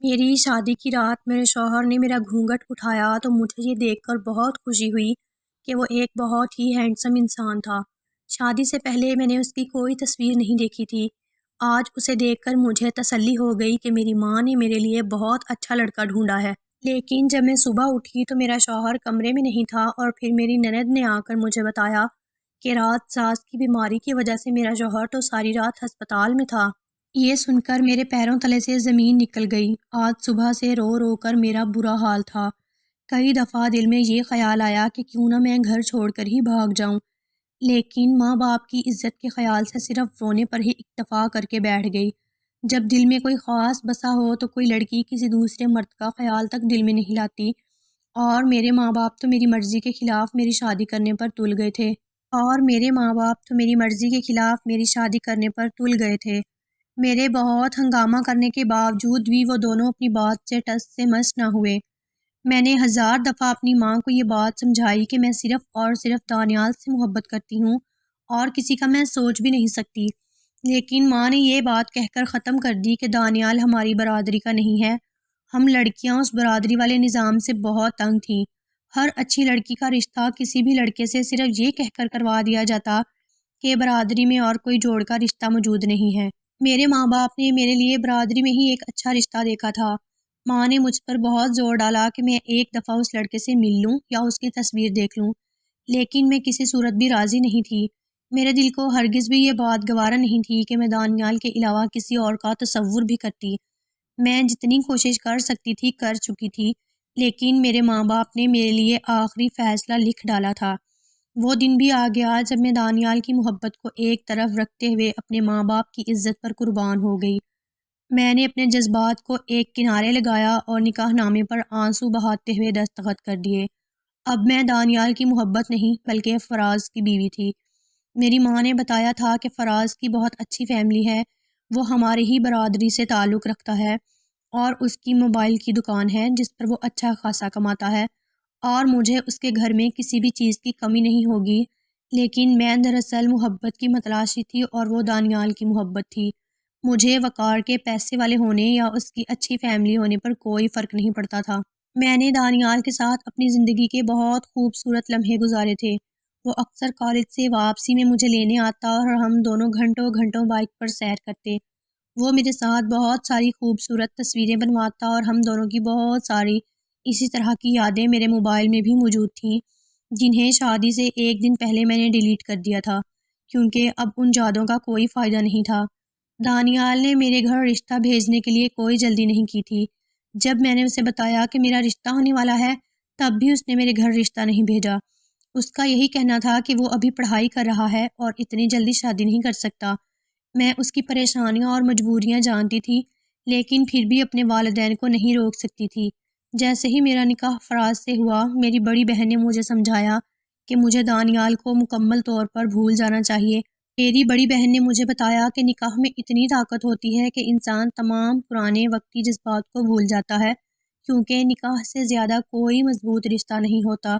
میری شادی کی رات میرے شوہر نے میرا گھونگھٹ اٹھایا تو مجھے یہ دیکھ کر بہت خوشی ہوئی کہ وہ ایک بہت ہی ہینڈسم انسان تھا۔ شادی سے پہلے میں نے اس کی کوئی تصویر نہیں دیکھی تھی۔ آج اسے دیکھ کر مجھے تسلی ہو گئی کہ میری ماں نے میرے لیے بہت اچھا لڑکا ڈھونڈا ہے۔ لیکن جب میں صبح اٹھی تو میرا شوہر کمرے میں نہیں تھا، اور پھر میری نند نے آ کر مجھے بتایا کہ رات ساس کی بیماری کی وجہ سے میرا شوہر تو ساری رات ہسپتال میں تھا۔ یہ سن کر میرے پیروں تلے سے زمین نکل گئی۔ آج صبح سے رو رو کر میرا برا حال تھا۔ کئی دفعہ دل میں یہ خیال آیا کہ کیوں نہ میں گھر چھوڑ کر ہی بھاگ جاؤں، لیکن ماں باپ کی عزت کے خیال سے صرف رونے پر ہی اکتفا کر کے بیٹھ گئی۔ جب دل میں کوئی خاص بسا ہو تو کوئی لڑکی کسی دوسرے مرد کا خیال تک دل میں نہیں لاتی، اور میرے ماں باپ تو میری مرضی کے خلاف میری شادی کرنے پر تل گئے تھے۔ میرے بہت ہنگامہ کرنے کے باوجود بھی وہ دونوں اپنی بات سے ٹس سے مس نہ ہوئے۔ میں نے ہزار دفعہ اپنی ماں کو یہ بات سمجھائی کہ میں صرف اور صرف دانیال سے محبت کرتی ہوں اور کسی کا میں سوچ بھی نہیں سکتی، لیکن ماں نے یہ بات کہہ کر ختم کر دی کہ دانیال ہماری برادری کا نہیں ہے۔ ہم لڑکیاں اس برادری والے نظام سے بہت تنگ تھیں۔ ہر اچھی لڑکی کا رشتہ کسی بھی لڑکے سے صرف یہ کہہ کر کروا دیا جاتا کہ برادری میں اور کوئی جوڑ کا رشتہ موجود نہیں ہے۔ میرے ماں باپ نے میرے لیے برادری میں ہی ایک اچھا رشتہ دیکھا تھا۔ ماں نے مجھ پر بہت زور ڈالا کہ میں ایک دفعہ اس لڑکے سے مل لوں یا اس کی تصویر دیکھ لوں، لیکن میں کسی صورت بھی راضی نہیں تھی۔ میرے دل کو ہرگز بھی یہ بات گوارا نہیں تھی کہ میں دانیال کے علاوہ کسی اور کا تصور بھی کرتی۔ میں جتنی کوشش کر سکتی تھی کر چکی تھی، لیکن میرے ماں باپ نے میرے لیے آخری فیصلہ لکھ ڈالا تھا۔ وہ دن بھی آ گیا جب میں دانیال کی محبت کو ایک طرف رکھتے ہوئے اپنے ماں باپ کی عزت پر قربان ہو گئی۔ میں نے اپنے جذبات کو ایک کنارے لگایا اور نکاح نامے پر آنسو بہاتے ہوئے دستخط کر دیے۔ اب میں دانیال کی محبت نہیں بلکہ فراز کی بیوی تھی۔ میری ماں نے بتایا تھا کہ فراز کی بہت اچھی فیملی ہے، وہ ہماری ہی برادری سے تعلق رکھتا ہے اور اس کی موبائل کی دکان ہے جس پر وہ اچھا خاصا کماتا ہے، اور مجھے اس کے گھر میں کسی بھی چیز کی کمی نہیں ہوگی۔ لیکن میں دراصل محبت کی متلاشی تھی اور وہ دانیال کی محبت تھی۔ مجھے وقار کے پیسے والے ہونے یا اس کی اچھی فیملی ہونے پر کوئی فرق نہیں پڑتا تھا۔ میں نے دانیال کے ساتھ اپنی زندگی کے بہت خوبصورت لمحے گزارے تھے۔ وہ اکثر کالج سے واپسی میں مجھے لینے آتا اور ہم دونوں گھنٹوں گھنٹوں بائک پر سیر کرتے۔ وہ میرے ساتھ بہت ساری خوبصورت تصویریں بنواتا اور ہم دونوں کی بہت ساری اسی طرح کی یادیں میرے موبائل میں بھی موجود تھیں، جنہیں شادی سے ایک دن پہلے میں نے ڈیلیٹ کر دیا تھا کیونکہ اب ان یادوں کا کوئی فائدہ نہیں تھا۔ دانیال نے میرے گھر رشتہ بھیجنے کے لیے کوئی جلدی نہیں کی تھی۔ جب میں نے اسے بتایا کہ میرا رشتہ ہونے والا ہے، تب بھی اس نے میرے گھر رشتہ نہیں بھیجا۔ اس کا یہی کہنا تھا کہ وہ ابھی پڑھائی کر رہا ہے اور اتنی جلدی شادی نہیں کر سکتا۔ میں اس کی پریشانیاں اور مجبوریاں جانتی تھی، لیکن پھر بھی اپنے والدین کو نہیں روک سکتی تھی۔ جیسے ہی میرا نکاح فراز سے ہوا، میری بڑی بہن نے مجھے سمجھایا کہ مجھے دانیال کو مکمل طور پر بھول جانا چاہیے۔ میری بڑی بہن نے مجھے بتایا کہ نکاح میں اتنی طاقت ہوتی ہے کہ انسان تمام پرانے وقتی جذبات کو بھول جاتا ہے، کیونکہ نکاح سے زیادہ کوئی مضبوط رشتہ نہیں ہوتا۔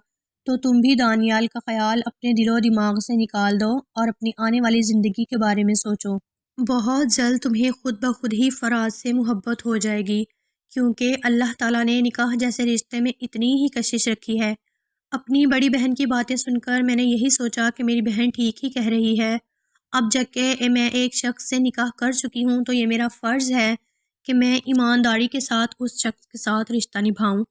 تو تم بھی دانیال کا خیال اپنے دل و دماغ سے نکال دو اور اپنی آنے والی زندگی کے بارے میں سوچو۔ بہت جلد تمہیں خود بخود ہی فراز سے محبت ہو جائے گی، کیونکہ اللہ تعالیٰ نے نکاح جیسے رشتے میں اتنی ہی کشش رکھی ہے۔ اپنی بڑی بہن کی باتیں سن کر میں نے یہی سوچا کہ میری بہن ٹھیک ہی کہہ رہی ہے۔ اب جب کہ میں ایک شخص سے نکاح کر چکی ہوں تو یہ میرا فرض ہے کہ میں ایمانداری کے ساتھ اس شخص کے ساتھ رشتہ نبھاؤں،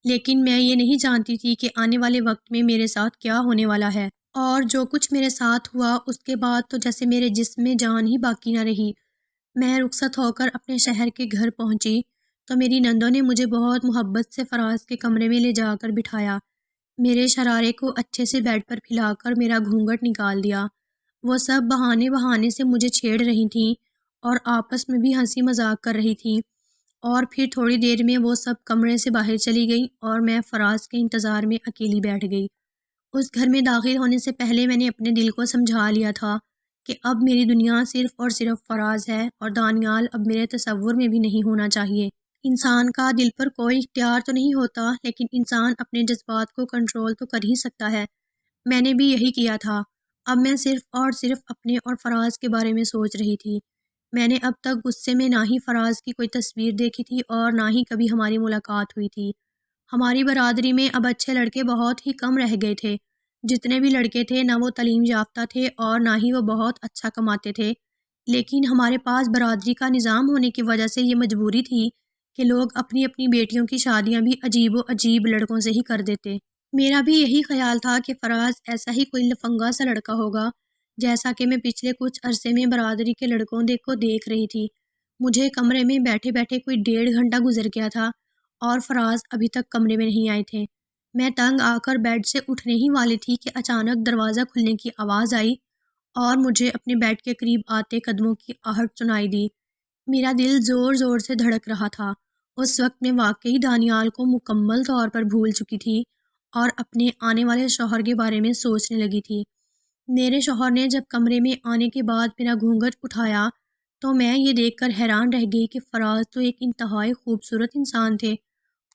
لیکن میں یہ نہیں جانتی تھی کہ آنے والے وقت میں میرے ساتھ کیا ہونے والا ہے، اور جو کچھ میرے ساتھ ہوا اس کے بعد تو جیسے میرے جسم میں جان ہی باقی نہ رہی۔ میں رخصت ہو کر اپنے شہر کے گھر پہنچی تو میری نندوں نے مجھے بہت محبت سے فراز کے کمرے میں لے جا کر بٹھایا، میرے شرارے کو اچھے سے بیڈ پر پھیلا کر میرا گھونگھٹ نکال دیا۔ وہ سب بہانے بہانے سے مجھے چھیڑ رہی تھیں اور آپس میں بھی ہنسی مذاق کر رہی تھیں، اور پھر تھوڑی دیر میں وہ سب کمرے سے باہر چلی گئیں اور میں فراز کے انتظار میں اکیلی بیٹھ گئی۔ اس گھر میں داخل ہونے سے پہلے میں نے اپنے دل کو سمجھا لیا تھا کہ اب میری دنیا صرف اور صرف فراز ہے، اور دانیال اب میرے تصور میں بھی نہیں ہونا چاہیے۔ انسان کا دل پر کوئی اختیار تو نہیں ہوتا، لیکن انسان اپنے جذبات کو کنٹرول تو کر ہی سکتا ہے۔ میں نے بھی یہی کیا تھا۔ اب میں صرف اور صرف اپنے اور فراز کے بارے میں سوچ رہی تھی۔ میں نے اب تک غصے میں نہ ہی فراز کی کوئی تصویر دیکھی تھی اور نہ ہی کبھی ہماری ملاقات ہوئی تھی۔ ہماری برادری میں اب اچھے لڑکے بہت ہی کم رہ گئے تھے۔ جتنے بھی لڑکے تھے نہ وہ تعلیم یافتہ تھے اور نہ ہی وہ بہت اچھا کماتے تھے، لیکن ہمارے پاس برادری کا نظام ہونے کی وجہ سے یہ مجبوری تھی کہ لوگ اپنی اپنی بیٹیوں کی شادیاں بھی عجیب و عجیب لڑکوں سے ہی کر دیتے۔ میرا بھی یہی خیال تھا کہ فراز ایسا ہی کوئی لفنگا سا لڑکا ہوگا، جیسا کہ میں پچھلے کچھ عرصے میں برادری کے لڑکوں کو دیکھ رہی تھی۔ مجھے کمرے میں بیٹھے بیٹھے کوئی 1.5 گھنٹہ گزر گیا تھا اور فراز ابھی تک کمرے میں نہیں آئے تھے۔ میں تنگ آ کر بیڈ سے اٹھنے ہی والی تھی کہ اچانک دروازہ کھلنے کی آواز آئی اور مجھے اپنے بیڈ کے قریب آتے قدموں کی آہٹ سنائی دی۔ میرا دل زور زور سے دھڑک رہا تھا۔ اس وقت میں واقعی دانیال کو مکمل طور پر بھول چکی تھی اور اپنے آنے والے شوہر کے بارے میں سوچنے لگی تھی۔ میرے شوہر نے جب کمرے میں آنے کے بعد میرا گھونگھٹ اٹھایا تو میں یہ دیکھ کر حیران رہ گئی کہ فراز تو ایک انتہائی خوبصورت انسان تھے۔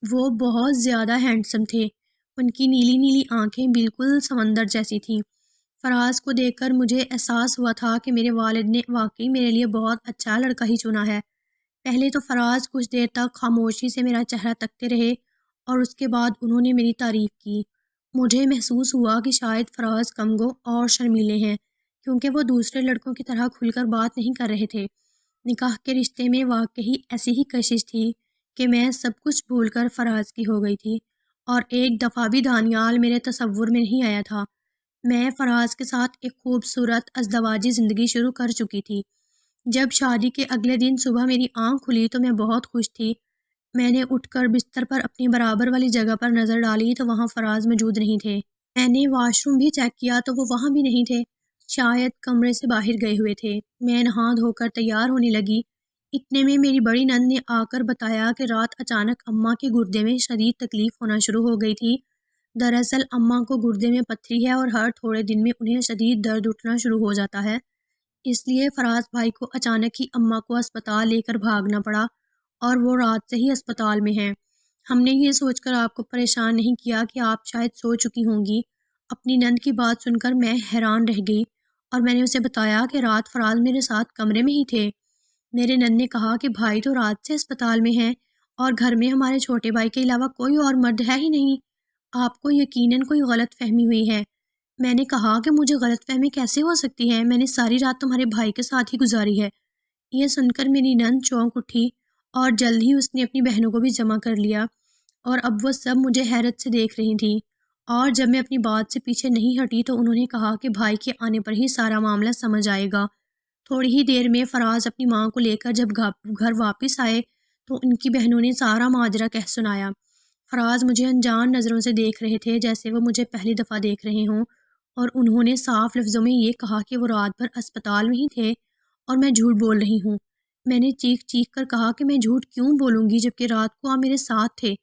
وہ بہت زیادہ ہینڈسم تھے۔ ان کی نیلی نیلی آنکھیں بالکل سمندر جیسی تھیں۔ فراز کو دیکھ کر مجھے احساس ہوا تھا کہ میرے والد نے واقعی میرے لیے بہت اچھا لڑکا ہی چنا ہے۔ پہلے تو فراز کچھ دیر تک خاموشی سے میرا چہرہ تکتے رہے اور اس کے بعد انہوں نے میری تعریف کی۔ مجھے محسوس ہوا کہ شاید فراز کمگو اور شرمیلے ہیں، کیونکہ وہ دوسرے لڑکوں کی طرح کھل کر بات نہیں کر رہے تھے۔ نکاح کے رشتے میں واقعی ایسی ہی کشش تھی کہ میں سب کچھ بھول کر فراز کی ہو گئی تھی، اور ایک دفعہ بھی دانیال میرے تصور میں نہیں آیا تھا۔ میں فراز کے ساتھ ایک خوبصورت ازدواجی زندگی شروع کر چکی تھی۔ جب شادی کے اگلے دن صبح میری آنکھ کھلی تو میں بہت خوش تھی۔ میں نے اٹھ کر بستر پر اپنی برابر والی جگہ پر نظر ڈالی تو وہاں فراز موجود نہیں تھے۔ میں نے واش روم بھی چیک کیا تو وہ وہاں بھی نہیں تھے، شاید کمرے سے باہر گئے ہوئے تھے۔ میں نہا دھو کر تیار ہونے لگی، اتنے میں میری بڑی نند نے آ کر بتایا کہ رات اچانک اماں کے گردے میں شدید تکلیف ہونا شروع ہو گئی تھی۔ دراصل اماں کو گردے میں پتھری ہے اور ہر تھوڑے دن میں انہیں شدید درد اٹھنا شروع ہو جاتا ہے، اس لیے فراز بھائی کو اچانک ہی اماں کو اسپتال لے کر بھاگنا پڑا اور وہ رات سے ہی اسپتال میں ہیں۔ ہم نے یہ سوچ کر آپ کو پریشان نہیں کیا کہ آپ شاید سو چکی ہوں گی۔ اپنی نند کی بات سن کر میں حیران رہ گئی اور میں نے اسے بتایا کہ رات فراز میرے ساتھ کمرے میں ہی تھے۔ میرے نند نے کہا کہ بھائی تو رات سے اسپتال میں ہیں اور گھر میں ہمارے چھوٹے بھائی کے علاوہ کوئی اور مرد ہے ہی نہیں، آپ کو یقیناً کوئی غلط فہمی ہوئی ہے۔ میں نے کہا کہ مجھے غلط فہمی کیسے ہو سکتی ہے، میں نے ساری رات تمہارے بھائی کے ساتھ ہی گزاری ہے۔ یہ سن کر میری نند چونک اٹھی اور جلد ہی اس نے اپنی بہنوں کو بھی جمع کر لیا، اور اب وہ سب مجھے حیرت سے دیکھ رہی تھیں، اور جب میں اپنی بات سے پیچھے نہیں ہٹی تو انہوں نے کہا کہ بھائی کے آنے پر ہی سارا معاملہ سمجھ آئے گا۔ تھوڑی ہی دیر میں فراز اپنی ماں کو لے کر جب گھر واپس آئے تو ان کی بہنوں نے سارا ماجرا کہہ سنایا۔ فراز مجھے انجان نظروں سے دیکھ رہے تھے جیسے وہ مجھے پہلی دفعہ دیکھ رہے ہوں، اور انہوں نے صاف لفظوں میں یہ کہا کہ وہ رات بھر اسپتال میں ہی تھے اور میں جھوٹ بول رہی ہوں۔ میں نے چیخ چیخ کر کہا کہ میں جھوٹ کیوں بولوں گی جبکہ رات کو آپ میرے ساتھ تھے،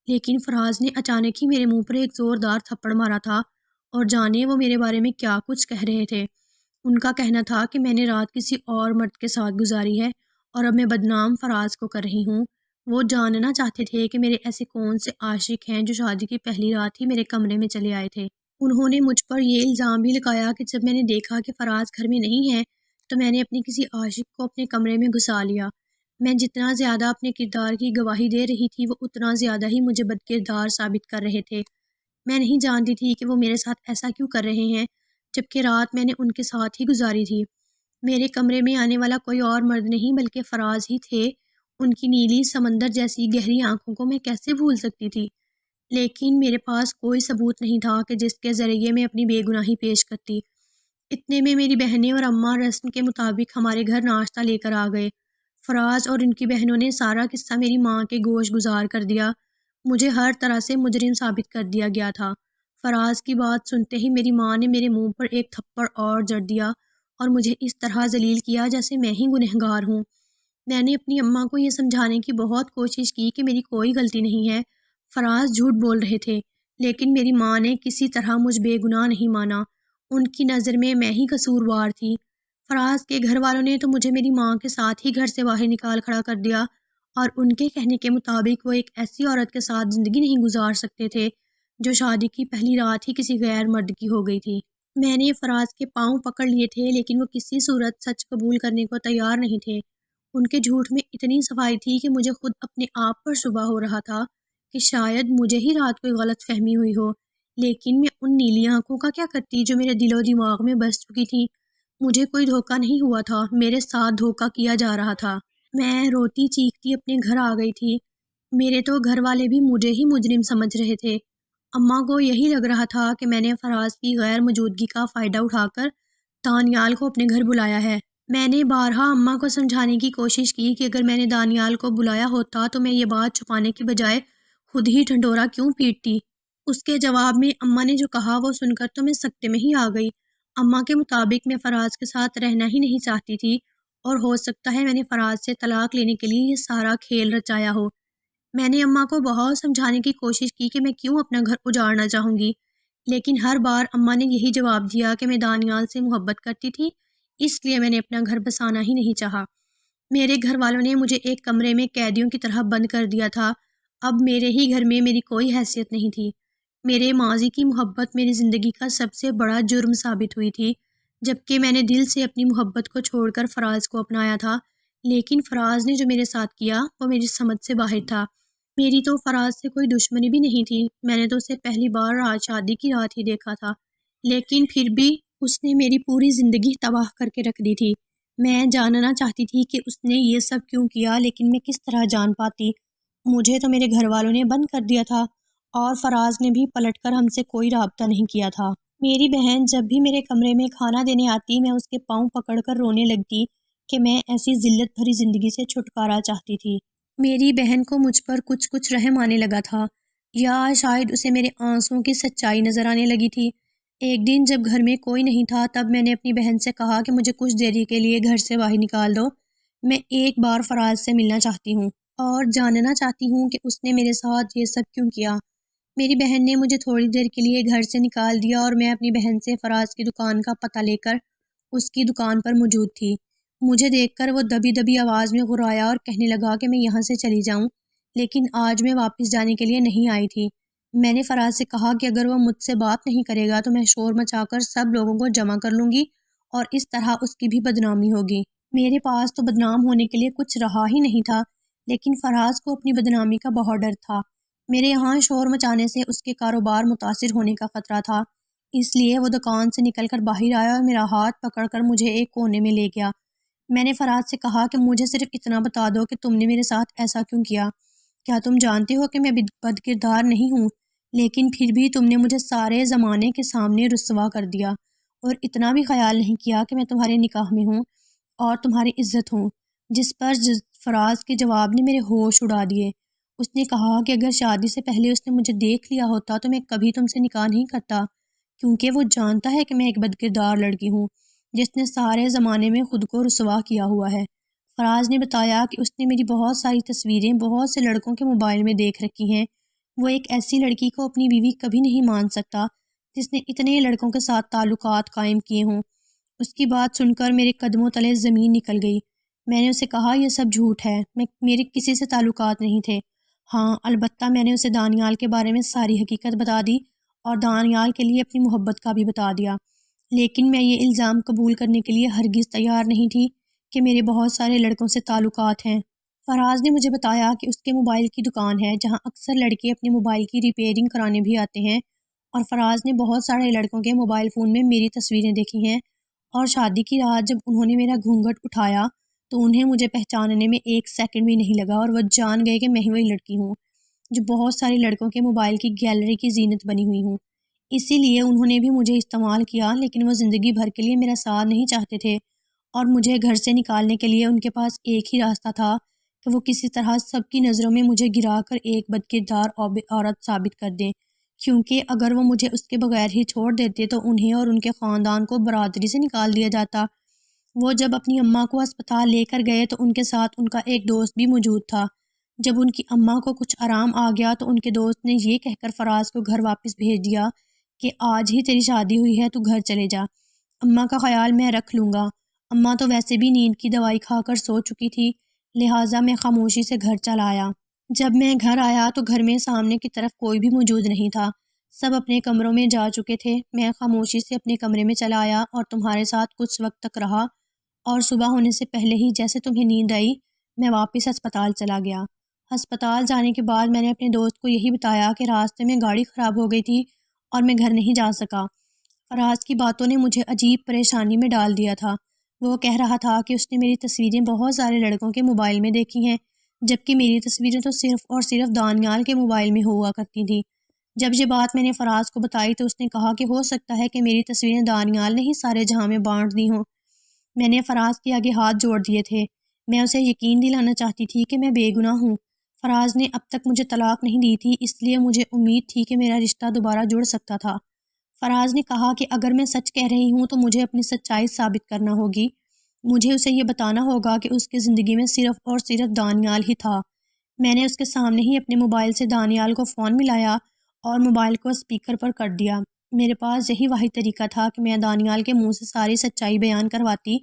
لیکن فراز نے اچانک ہی میرے منہ پر ایک زوردار تھپڑ مارا تھا، اور جانے وہ میرے بارے میں کیا کچھ کہہ رہے تھے۔ ان کا کہنا تھا کہ میں نے رات کسی اور مرد کے ساتھ گزاری ہے اور اب میں بدنام فراز کو کر رہی ہوں۔ وہ جاننا چاہتے تھے کہ میرے ایسے کون سے عاشق ہیں جو شادی کی پہلی رات ہی میرے کمرے میں چلے آئے تھے۔ انہوں نے مجھ پر یہ الزام بھی لگایا کہ جب میں نے دیکھا کہ فراز گھر میں نہیں ہے تو میں نے اپنے کسی عاشق کو اپنے کمرے میں گھسا لیا۔ میں جتنا زیادہ اپنے کردار کی گواہی دے رہی تھی وہ اتنا زیادہ ہی مجھے بدکردار ثابت کر رہے تھے۔ میں نہیں جانتی تھی کہ وہ میرے ساتھ ایسا کیوں کر رہے ہیں جبکہ رات میں نے ان کے ساتھ ہی گزاری تھی۔ میرے کمرے میں آنے والا کوئی اور مرد نہیں بلکہ فراز ہی تھے۔ ان کی نیلی سمندر جیسی گہری آنکھوں کو میں کیسے بھول سکتی تھی؟ لیکن میرے پاس کوئی ثبوت نہیں تھا کہ جس کے ذریعے میں اپنی بے گناہی پیش کرتی۔ اتنے میں میری بہنیں اور اماں رسم کے مطابق ہمارے گھر ناشتہ لے کر آ گئے۔ فراز اور ان کی بہنوں نے سارا قصہ میری ماں کے گوش گزار کر دیا۔ مجھے ہر طرح سے مجرم ثابت کر دیا گیا تھا۔ فراز کی بات سنتے ہی میری ماں نے میرے منہ پر ایک تھپڑ اور جڑ دیا اور مجھے اس طرح ذلیل کیا جیسے میں ہی گنہگار ہوں۔ میں نے اپنی اماں کو یہ سمجھانے کی بہت کوشش کی کہ میری کوئی غلطی نہیں ہے، فراز جھوٹ بول رہے تھے، لیکن میری ماں نے کسی طرح مجھ بے گناہ نہیں مانا۔ ان کی نظر میں ہی قصوروار تھی۔ فراز کے گھر والوں نے تو مجھے میری ماں کے ساتھ ہی گھر سے باہر نکال کھڑا کر دیا، اور ان کے کہنے کے مطابق وہ ایک ایسی عورت کے ساتھ زندگی نہیں گزار سکتے تھے جو شادی کی پہلی رات ہی کسی غیر مرد کی ہو گئی تھی۔ میں نے فراز کے پاؤں پکڑ لیے تھے، لیکن وہ کسی صورت سچ قبول کرنے کو تیار نہیں تھے۔ ان کے جھوٹ میں اتنی صفائی تھی کہ مجھے خود اپنے آپ پر شبہ ہو رہا تھا کہ شاید مجھے ہی رات کوئی غلط فہمی ہوئی ہو۔ لیکن میں ان نیلی آنکھوں کا کیا کرتی جو میرے دل و دماغ میں بس چکی تھیں؟ مجھے کوئی دھوکہ نہیں ہوا تھا، میرے ساتھ دھوکہ کیا جا رہا تھا۔ میں روتی چیختی اپنے گھر آ گئی تھی۔ میرے تو گھر والے بھی مجھے ہی مجرم سمجھ رہے تھے۔ اماں کو یہی لگ رہا تھا کہ میں نے فراز کی غیر موجودگی کا فائدہ اٹھا کر دانیال کو اپنے گھر بلایا ہے۔ میں نے بارہا اماں کو سمجھانے کی کوشش کی کہ اگر میں نے دانیال کو بلایا ہوتا تو میں یہ بات چھپانے کی بجائے خود ہی ڈھنڈورا کیوں پیٹتی۔ اس کے جواب میں اماں نے جو کہا وہ سن کر تو میں سکتے میں ہی آ گئی۔ اماں کے مطابق میں فراز کے ساتھ رہنا ہی نہیں چاہتی تھی، اور ہو سکتا ہے میں نے فراز سے طلاق لینے کے لیے یہ سارا کھیل رچایا ہو۔ میں نے اماں کو بہت سمجھانے کی کوشش کی کہ میں کیوں اپنا گھر اجاڑنا چاہوں گی، لیکن ہر بار اماں نے یہی جواب دیا کہ میں دانیال سے محبت کرتی تھی، اس لیے میں نے اپنا گھر بسانا ہی نہیں چاہا۔ میرے گھر والوں نے مجھے ایک کمرے میں قیدیوں کی طرح بند کر دیا تھا۔ اب میرے ہی گھر میں میری کوئی حیثیت نہیں تھی۔ میرے ماضی کی محبت میری زندگی کا سب سے بڑا جرم ثابت ہوئی تھی، جبکہ میں نے دل سے اپنی محبت کو چھوڑ کر فراز کو اپنایا تھا۔ لیکن فراز نے جو میرے ساتھ کیا وہ میری سمجھ سے باہر تھا۔ میری تو فراز سے کوئی دشمنی بھی نہیں تھی، میں نے تو اسے پہلی بار رات شادی کی رات ہی دیکھا تھا، لیکن پھر بھی اس نے میری پوری زندگی تباہ کر کے رکھ دی تھی۔ میں جاننا چاہتی تھی کہ اس نے یہ سب کیوں کیا، لیکن میں کس طرح جان پاتی؟ مجھے تو میرے گھر والوں نے بند کر دیا تھا، اور فراز نے بھی پلٹ کر ہم سے کوئی رابطہ نہیں کیا تھا۔ میری بہن جب بھی میرے کمرے میں کھانا دینے آتی میں اس کے پاؤں پکڑ کر رونے لگتی کہ میں ایسی ذلت بھری زندگی سے چھٹکارا چاہتی تھی۔ میری بہن کو مجھ پر کچھ رحم آنے لگا تھا، یا شاید اسے میرے آنسوؤں کی سچائی نظر آنے لگی تھی۔ ایک دن جب گھر میں کوئی نہیں تھا تب میں نے اپنی بہن سے کہا کہ مجھے کچھ دیر کے لیے گھر سے باہر نکال دو، میں ایک بار فراز سے ملنا چاہتی ہوں اور جاننا چاہتی ہوں کہ اس نے میرے ساتھ یہ سب کیوں کیا۔ میری بہن نے مجھے تھوڑی دیر کے لیے گھر سے نکال دیا، اور میں اپنی بہن سے فراز کی دکان کا پتہ لے کر اس کی دکان پر موجود تھی۔ مجھے دیکھ کر وہ دبی دبی آواز میں غرایا اور کہنے لگا کہ میں یہاں سے چلی جاؤں، لیکن آج میں واپس جانے کے لیے نہیں آئی تھی۔ میں نے فراز سے کہا کہ اگر وہ مجھ سے بات نہیں کرے گا تو میں شور مچا کر سب لوگوں کو جمع کر لوں گی، اور اس طرح اس کی بھی بدنامی ہوگی۔ میرے پاس تو بدنام ہونے کے لیے کچھ رہا ہی نہیں تھا، لیکن فراز کو اپنی بدنامی کا بہت ڈر تھا۔ میرے یہاں شور مچانے سے اس کے کاروبار متاثر ہونے کا خطرہ تھا، اس لیے وہ دکان سے نکل کر باہر آیا اور میرا ہاتھ پکڑ کر مجھے ایک کونے میں لے گیا۔ میں نے فراز سے کہا کہ مجھے صرف اتنا بتا دو کہ تم نے میرے ساتھ ایسا کیوں کیا؟ کیا تم جانتے ہو کہ میں بد کردار نہیں ہوں؟ لیکن پھر بھی تم نے مجھے سارے زمانے کے سامنے رسوا کر دیا، اور اتنا بھی خیال نہیں کیا کہ میں تمہارے نکاح میں ہوں اور تمہاری عزت ہوں۔ جس پر فراز کے جواب نے میرے ہوش اڑا دیے۔ اس نے کہا کہ اگر شادی سے پہلے اس نے مجھے دیکھ لیا ہوتا تو میں کبھی تم سے نکاح نہیں کرتا، کیونکہ وہ جانتا ہے کہ میں ایک بد کردار لڑکی ہوں جس نے سارے زمانے میں خود کو رسوا کیا ہوا ہے۔ فراز نے بتایا کہ اس نے میری بہت ساری تصویریں بہت سے لڑکوں کے موبائل میں دیکھ رکھی ہیں۔ وہ ایک ایسی لڑکی کو اپنی بیوی کبھی نہیں مان سکتا جس نے اتنے لڑکوں کے ساتھ تعلقات قائم کیے ہوں۔ اس کی بات سن کر میرے قدموں تلے زمین نکل گئی۔ میں نے اسے کہا یہ سب جھوٹ ہے، میرے کسی سے تعلقات نہیں تھے۔ ہاں البتہ میں نے اسے دانیال کے بارے میں ساری حقیقت بتا دی، اور دانیال کے لیے اپنی محبت کا بھی بتا دیا، لیکن میں یہ الزام قبول کرنے کے لیے ہرگز تیار نہیں تھی کہ میرے بہت سارے لڑکوں سے تعلقات ہیں۔ فراز نے مجھے بتایا کہ اس کے موبائل کی دکان ہے جہاں اکثر لڑکے اپنے موبائل کی ریپیئرنگ کرانے بھی آتے ہیں، اور فراز نے بہت سارے لڑکوں کے موبائل فون میں میری تصویریں دیکھی ہیں، اور شادی کی رات جب انہوں نے میرا گھونگھٹ اٹھایا تو انہیں مجھے پہچاننے میں ایک سیکنڈ بھی نہیں لگا، اور وہ جان گئے کہ میں ہی وہی لڑکی ہوں جو بہت سارے لڑکوں کے موبائل کی گیلری کی زینت بنی ہوئی ہوں۔ اسی لیے انہوں نے بھی مجھے استعمال کیا، لیکن وہ زندگی بھر کے لیے میرا ساتھ نہیں چاہتے تھے، اور مجھے گھر سے نکالنے کے لیے ان کے پاس ایک ہی راستہ تھا کہ وہ کسی طرح سب کی نظروں میں مجھے گرا کر ایک بدکردار عورت ثابت کر دیں، کیونکہ اگر وہ مجھے اس کے بغیر ہی چھوڑ دیتے تو انہیں اور ان کے خاندان کو برادری سے نکال دیا جاتا۔ وہ جب اپنی اماں کو اسپتال لے کر گئے تو ان کے ساتھ ان کا ایک دوست بھی موجود تھا۔ جب ان کی اماں کو کچھ آرام آ گیا تو ان کے دوست نے یہ کہہ کر فراز کو گھر واپس بھیج دیا کہ آج ہی تیری شادی ہوئی ہے، تو گھر چلے جا، اماں کا خیال میں رکھ لوں گا۔ اماں تو ویسے بھی نیند کی دوائی کھا کر سو چکی تھی، لہٰذا میں خاموشی سے گھر چلا آیا۔ جب میں گھر آیا تو گھر میں سامنے کی طرف کوئی بھی موجود نہیں تھا، سب اپنے کمروں میں جا چکے تھے۔ میں خاموشی سے اپنے کمرے میں چلا آیا اور تمہارے ساتھ کچھ وقت تک رہا، اور صبح ہونے سے پہلے ہی جیسے تمہیں نیند آئی میں واپس ہسپتال چلا گیا۔ ہسپتال جانے کے بعد میں نے اپنے دوست کو یہی بتایا کہ راستے میں گاڑی خراب ہو گئی تھی اور میں گھر نہیں جا سکا۔ فراز کی باتوں نے مجھے عجیب پریشانی میں ڈال دیا تھا۔ وہ کہہ رہا تھا کہ اس نے میری تصویریں بہت سارے لڑکوں کے موبائل میں دیکھی ہیں، جبکہ میری تصویریں تو صرف اور صرف دانیال کے موبائل میں ہوا کرتی تھیں۔ جب یہ بات میں نے فراز کو بتائی تو اس نے کہا کہ ہو سکتا ہے کہ میری تصویریں دانیال نے ہی سارے جہاں میں بانٹ دی ہوں۔ میں نے فراز کے آگے ہاتھ جوڑ دیے تھے۔ میں اسے یقین دلانا چاہتی تھی کہ میں بے گناہ ہوں۔ فراز نے اب تک مجھے طلاق نہیں دی تھی، اس لیے مجھے امید تھی کہ میرا رشتہ دوبارہ جڑ سکتا تھا۔ فراز نے کہا کہ اگر میں سچ کہہ رہی ہوں تو مجھے اپنی سچائی ثابت کرنا ہوگی۔ مجھے اسے یہ بتانا ہوگا کہ اس کی زندگی میں صرف اور صرف دانیال ہی تھا۔ میں نے اس کے سامنے ہی اپنے موبائل سے دانیال کو فون ملایا اور موبائل کو اسپیکر پر کر دیا۔ میرے پاس یہی واحد طریقہ تھا کہ میں دانیال کے منہ سے ساری سچائی بیان کرواتی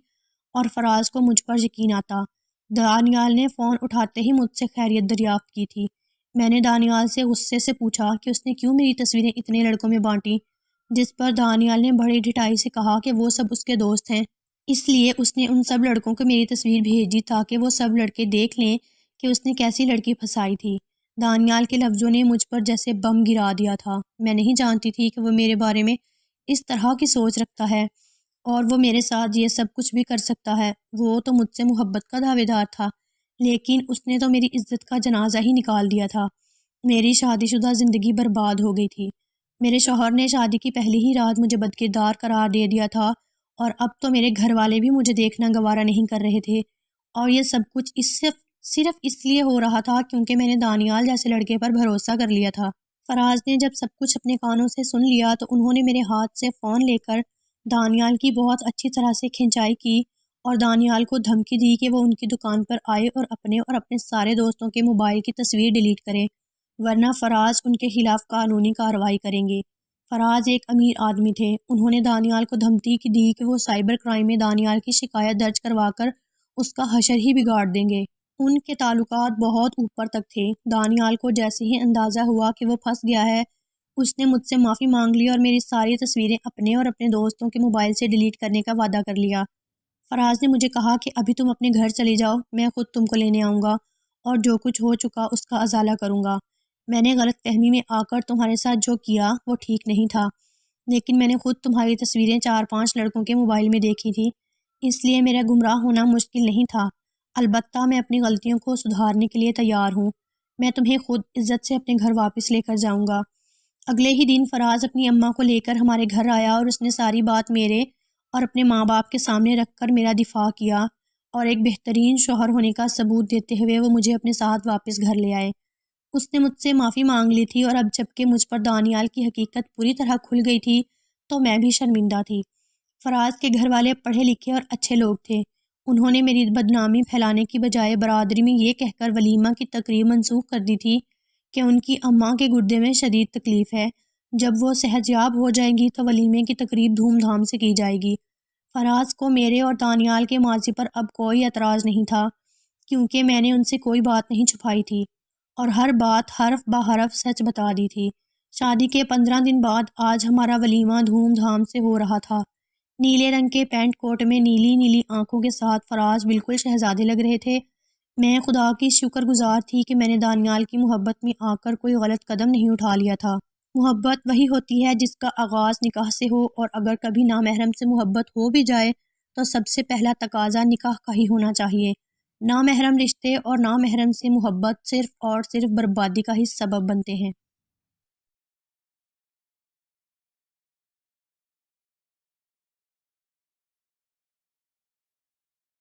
اور فراز کو مجھ پر یقین آتا۔ دانیال نے فون اٹھاتے ہی مجھ سے خیریت دریافت کی تھی۔ میں نے دانیال سے غصے سے پوچھا کہ اس نے کیوں میری تصویریں اتنے لڑکوں میں بانٹی، جس پر دانیال نے بڑی ڈٹائی سے کہا کہ وہ سب اس کے دوست ہیں، اس لیے اس نے ان سب لڑکوں کو میری تصویر بھیجی تاکہ وہ سب لڑکے دیکھ لیں کہ اس نے کیسی لڑکی پھنسائی تھی۔ دانیال کے لفظوں نے مجھ پر جیسے بم گرا دیا تھا۔ میں نہیں جانتی تھی کہ وہ میرے بارے میں اس طرح کی سوچ رکھتا ہے اور وہ میرے ساتھ یہ سب کچھ بھی کر سکتا ہے۔ وہ تو مجھ سے محبت کا دعوے دار تھا، لیکن اس نے تو میری عزت کا جنازہ ہی نکال دیا تھا۔ میری شادی شدہ زندگی برباد ہو گئی تھی۔ میرے شوہر نے شادی کی پہلی ہی رات مجھے بدکردار قرار دے دیا تھا، اور اب تو میرے گھر والے بھی مجھے دیکھنا گوارا نہیں کر رہے تھے، اور یہ سب کچھ صرف اس لیے ہو رہا تھا کیونکہ میں نے دانیال جیسے لڑکے پر بھروسہ کر لیا تھا۔ فراز نے جب سب کچھ اپنے کانوں سے سن لیا تو انہوں نے میرے ہاتھ سے فون لے کر دانیال کی بہت اچھی طرح سے کھنچائی کی اور دانیال کو دھمکی دی کہ وہ ان کی دکان پر آئے اور اپنے سارے دوستوں کے موبائل کی تصویر ڈیلیٹ کرے، ورنہ فراز ان کے خلاف قانونی کارروائی کریں گے۔ فراز ایک امیر آدمی تھے۔ انہوں نے دانیال کو دھمکی دی کہ وہ سائبر کرائم میں دانیال کی شکایت درج کروا کر اس کا حشر ہی بگاڑ دیں گے۔ ان کے تعلقات بہت اوپر تک تھے۔ دانیال کو جیسے ہی اندازہ ہوا کہ وہ پھنس گیا ہے، اس نے مجھ سے معافی مانگ لی اور میری ساری تصویریں اپنے اور اپنے دوستوں کے موبائل سے ڈیلیٹ کرنے کا وعدہ کر لیا۔ فراز نے مجھے کہا کہ ابھی تم اپنے گھر چلی جاؤ، میں خود تم کو لینے آؤں گا اور جو کچھ ہو چکا اس کا ازالہ کروں گا۔ میں نے غلط فہمی میں آ کر تمہارے ساتھ جو کیا وہ ٹھیک نہیں تھا، لیکن میں نے خود تمہاری تصویریں 4-5 لڑکوں کے موبائل میں دیکھی تھی، اس لیے میرا گمراہ ہونا مشکل نہیں تھا۔ البتہ میں اپنی غلطیوں کو سدھارنے کے لیے تیار ہوں۔ میں تمہیں خود عزت سے اپنے گھر واپس لے کر جاؤں گا۔ اگلے ہی دن فراز اپنی اماں کو لے کر ہمارے گھر آیا اور اس نے ساری بات میرے اور اپنے ماں باپ کے سامنے رکھ کر میرا دفاع کیا، اور ایک بہترین شوہر ہونے کا ثبوت دیتے ہوئے وہ مجھے اپنے ساتھ واپس گھر لے آئے۔ اس نے مجھ سے معافی مانگ لی تھی، اور اب جب کہ مجھ پر دانیال کی حقیقت پوری طرح کھل گئی تھی تو میں بھی شرمندہ تھی۔ فراز کے گھر والے پڑھے لکھے اور اچھے لوگ تھے۔ انہوں نے میری بدنامی پھیلانے کی بجائے برادری میں یہ کہہ کر ولیمہ کی تقریب منسوخ کر دی تھی کہ ان کی اماں کے گردے میں شدید تکلیف ہے، جب وہ صحت یاب ہو جائیں گی تو ولیمے کی تقریب دھوم دھام سے کی جائے گی۔ فراز کو میرے اور دانیال کے ماضی پر اب کوئی اعتراض نہیں تھا، کیونکہ میں نے ان سے کوئی بات نہیں چھپائی تھی اور ہر بات حرف بہ حرف سچ بتا دی تھی۔ شادی کے 15 دن بعد آج ہمارا ولیمہ دھوم دھام سے ہو رہا تھا۔ نیلے رنگ کے پینٹ کوٹ میں نیلی نیلی آنکھوں کے ساتھ فراز بالکل شہزادے لگ رہے تھے۔ میں خدا کی شکر گزار تھی کہ میں نے دانیال کی محبت میں آ کر کوئی غلط قدم نہیں اٹھا لیا تھا۔ محبت وہی ہوتی ہے جس کا آغاز نکاح سے ہو، اور اگر کبھی نامحرم سے محبت ہو بھی جائے تو سب سے پہلا تقاضا نکاح کا ہی ہونا چاہیے۔ نامحرم رشتے اور نامحرم سے محبت صرف اور صرف بربادی کا ہی سبب بنتے ہیں۔